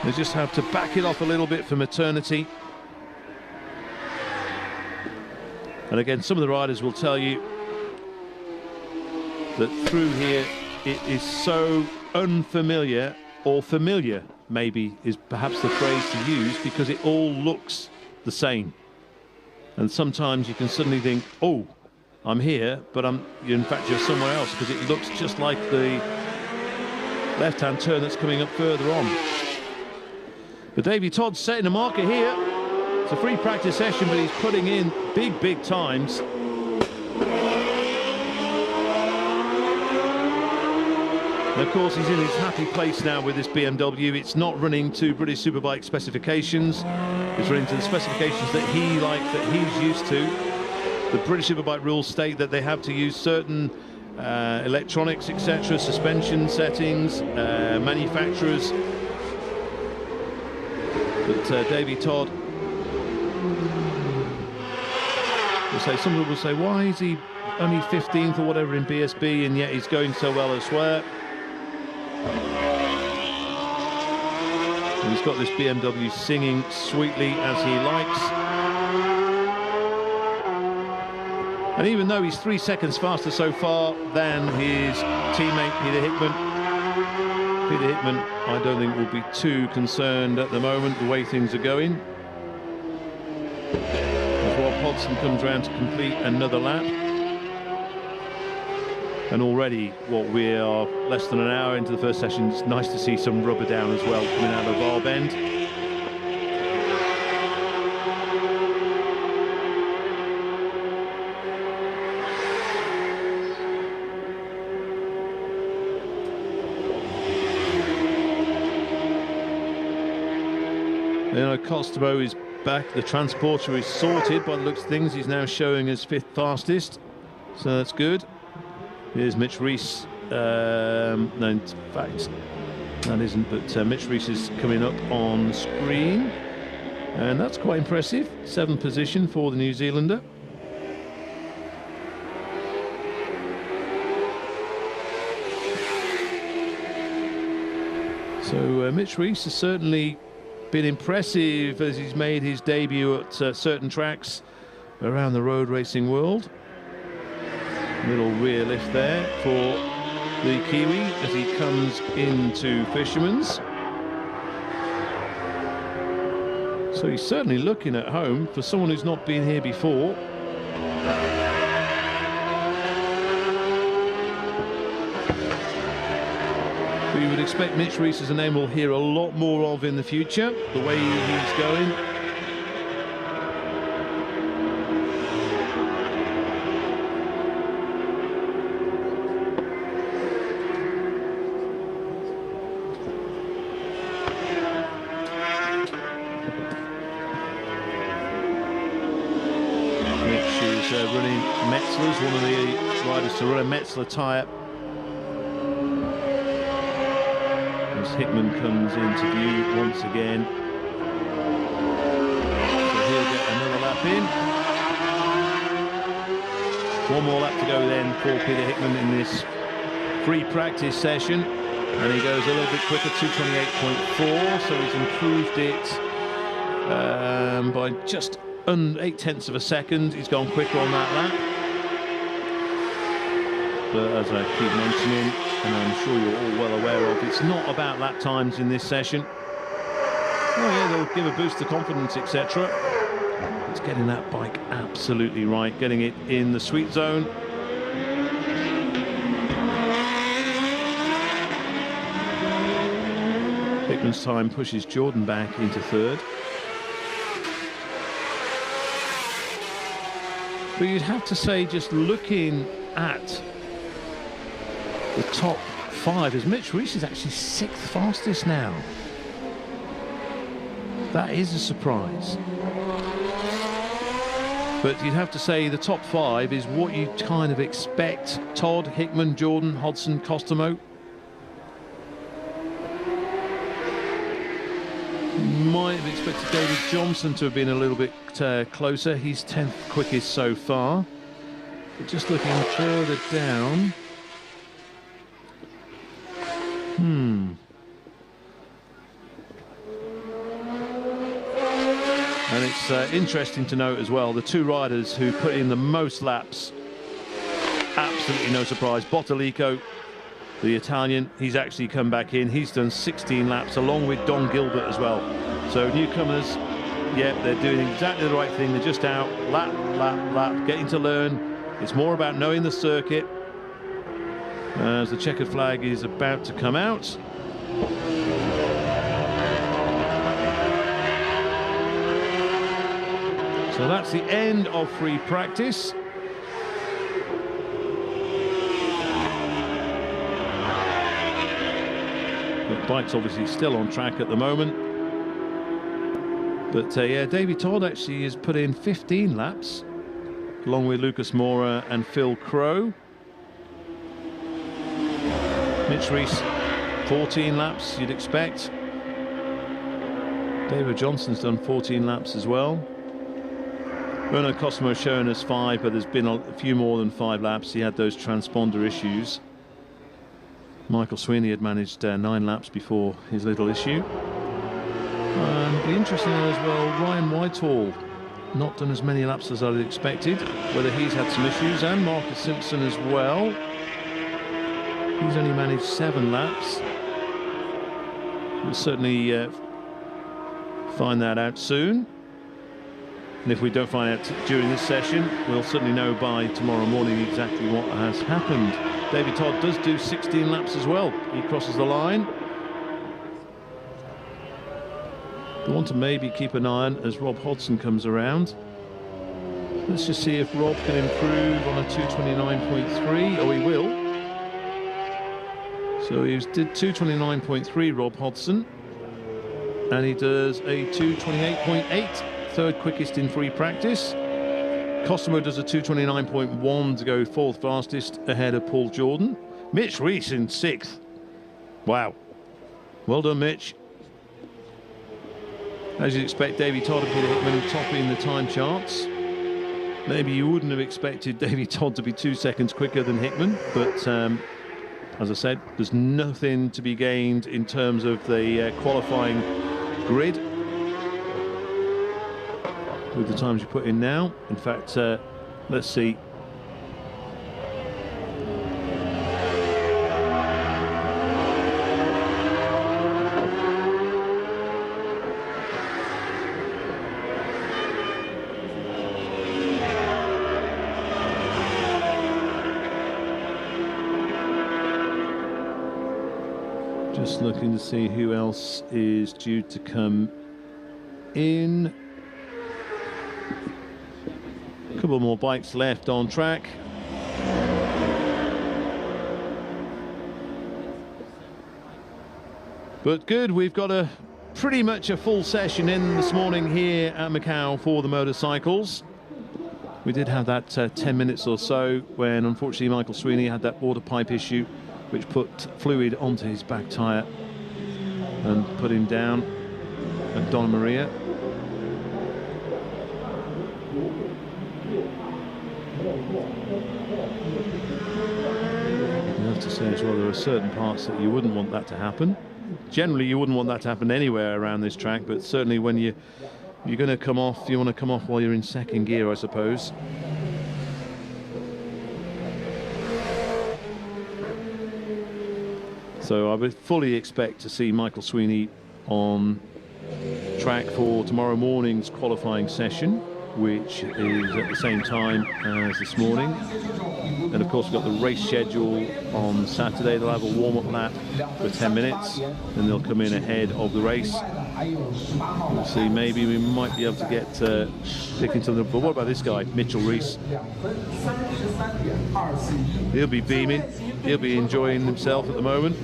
They just have to back it off a little bit for maternity. And again, some of the riders will tell you that through here it is so unfamiliar, or familiar maybe is perhaps the phrase to use, because it all looks the same. And sometimes you can suddenly think, oh, I'm here, but in fact you're somewhere else, because it looks just like the left-hand turn that's coming up further on. But Davy Todd's setting a marker here. It's a free practice session, but he's putting in big, big times. And of course, he's in his happy place now with this BMW. It's not running to British Superbike specifications. It's running to the specifications that he likes, that he's used to. The British Superbike rules state that they have to use certain electronics, etc., suspension settings, manufacturers. But Davy Todd will say, some people will say, why is he only 15th or whatever in BSB and yet he's going so well elsewhere? And he's got this BMW singing sweetly as he likes. And even though he's 3 seconds faster so far than his teammate Peter Hickman, I don't think will be too concerned at the moment the way things are going. As Rob Hodgson comes around to complete another lap. And already, we are less than an hour into the first session. It's nice to see some rubber down as well coming out of our bend. Costomo is back. The transporter is sorted by the looks of things. He's now showing as 5th fastest, so that's good. Here's Mitch Rees. No, in fact, that isn't, but Mitch Rees is coming up on screen, and that's quite impressive. 7th position for the New Zealander. So Mitch Rees has certainly been impressive as he's made his debut at certain tracks around the road racing world. Little rear lift there for the Kiwi as he comes into Fisherman's. So he's certainly looking at home for someone who's not been here before. We would expect Mitch Rees as a name we'll hear a lot more of in the future, the way he's going. Mitch is running Metzler's, one of the riders to run a Metzler tyre. Hickman comes into view once again. So he'll get another lap in. One more lap to go then for Peter Hickman in this free practice session. And he goes a little bit quicker, 2:28.4, so he's improved it by just 0.8 of a second. He's gone quicker on that lap. But as I keep mentioning, and I'm sure you're all well aware of, it's not about lap times in this session. Oh yeah, they'll give a boost to confidence, etc. It's getting that bike absolutely right, getting it in the sweet zone. Hickman's time pushes Jordan back into third. But you'd have to say, just looking at the top 5, as Mitch Rees is actually 6th fastest now. That is a surprise. But you'd have to say the top 5 is what you kind of expect. Todd, Hickman, Jordan, Hodgson, Costomo. Might have expected David Johnson to have been a little bit closer. He's 10th quickest so far. But just looking further down. And it's interesting to note as well, the two riders who put in the most laps, absolutely no surprise. Bottalico, the Italian, he's actually come back in. He's done 16 laps along with Don Gilbert as well. So newcomers, yeah, they're doing exactly the right thing. They're just out, lap, lap, lap, getting to learn. It's more about knowing the circuit. As the checkered flag is about to come out. So that's the end of free practice. The bike's obviously still on track at the moment. But yeah, Davey Todd actually has put in 15 laps, along with Lucas Mora and Phil Crow. Mitch Rees, 14 laps, you'd expect. David Johnson's done 14 laps as well. Bernard Cosmo showing us 5, but there's been a few more than 5 laps. He had those transponder issues. Michael Sweeney had managed 9 laps before his little issue. And the interesting one as well, Ryan Whitehall, not done as many laps as I'd expected, whether he's had some issues, and Marcus Simpson as well. He's only managed 7 laps. We'll certainly find that out soon. And if we don't find out during this session, we'll certainly know by tomorrow morning exactly what has happened. David Todd does do 16 laps as well. He crosses the line. We want to maybe keep an eye on as Rob Hodgson comes around. Let's just see if Rob can improve on a 2:29.3. Oh, he will. So he did 2:29.3, Rob Hodgson. And he does a 2:28.8. Third quickest in free practice. Costomo does a 2:29.1 to go 4th fastest ahead of Paul Jordan. Mitch Rees in 6th. Wow. Well done, Mitch. As you'd expect, Davey Todd and Peter Hickman topping the time charts. Maybe you wouldn't have expected Davey Todd to be 2 seconds quicker than Hickman, but as I said, there's nothing to be gained in terms of the qualifying grid with the times you put in now. In fact, let's see. Just looking to see who else is due to come in. A couple more bikes left on track. But good, we've got pretty much a full session in this morning here at Macau for the motorcycles. We did have that 10 minutes or so when unfortunately Michael Sweeney had that water pipe issue, which put fluid onto his back tyre and put him down at Donna Maria. You have to say as well, there are certain parts that you wouldn't want that to happen. Generally, you wouldn't want that to happen anywhere around this track, but certainly when you're going to come off, you want to come off while you're in second gear, I suppose. So I would fully expect to see Michael Sweeney on track for tomorrow morning's qualifying session, which is at the same time as this morning. And of course we've got the race schedule on Saturday. They'll have a warm-up lap for 10 minutes and they'll come in ahead of the race. We'll see, maybe we might be able to get picking something. But what about this guy, Mitchell Rees? He'll be beaming. He'll be enjoying himself at the moment.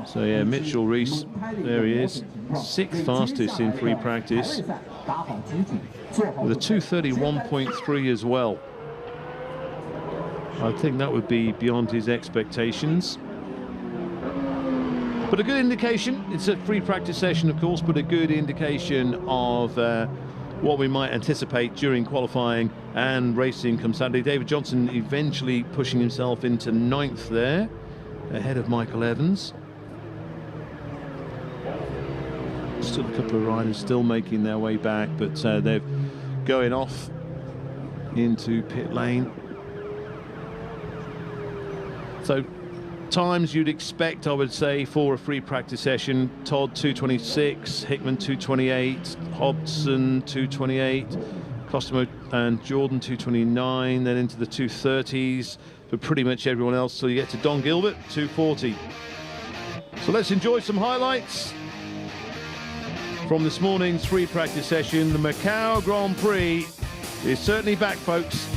So yeah, Mitchell Rees, there he is, 6th fastest in free practice with a 2:31.3 as well. I think that would be beyond his expectations, but a good indication. It's a free practice session, of course, but a good indication of what we might anticipate during qualifying and racing come Saturday. David Johnson eventually pushing himself into 9th there, ahead of Michael Evans. Still a couple of riders still making their way back, but they're going off into pit lane. So times you'd expect, I would say, for a free practice session: Todd 2:26, Hickman 2:28, Hobson 2:28, Costomo and Jordan 2:29, then into the 2:30s for pretty much everyone else till you get to Don Gilbert 2:40. So let's enjoy some highlights from this morning's free practice session. The Macau Grand Prix is certainly back, folks.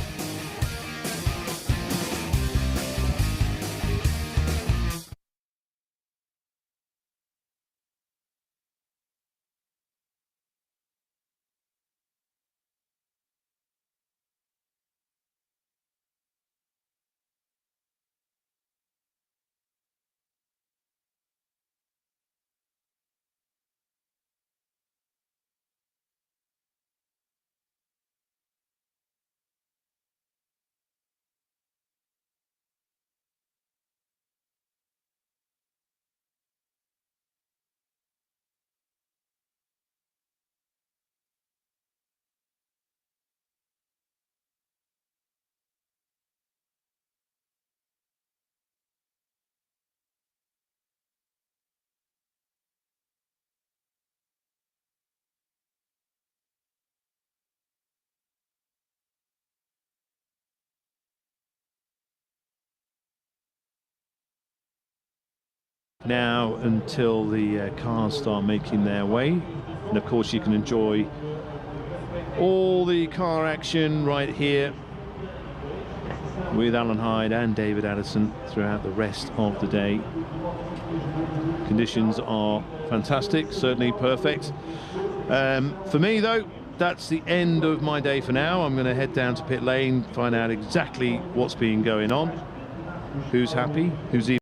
Now until the cars start making their way, and of course you can enjoy all the car action right here with Alan Hyde and David Addison throughout the rest of the day. Conditions are fantastic, certainly perfect. For me though, that's the end of my day for now. I'm going to head down to pit lane, find out exactly what's been going on, who's happy, who's even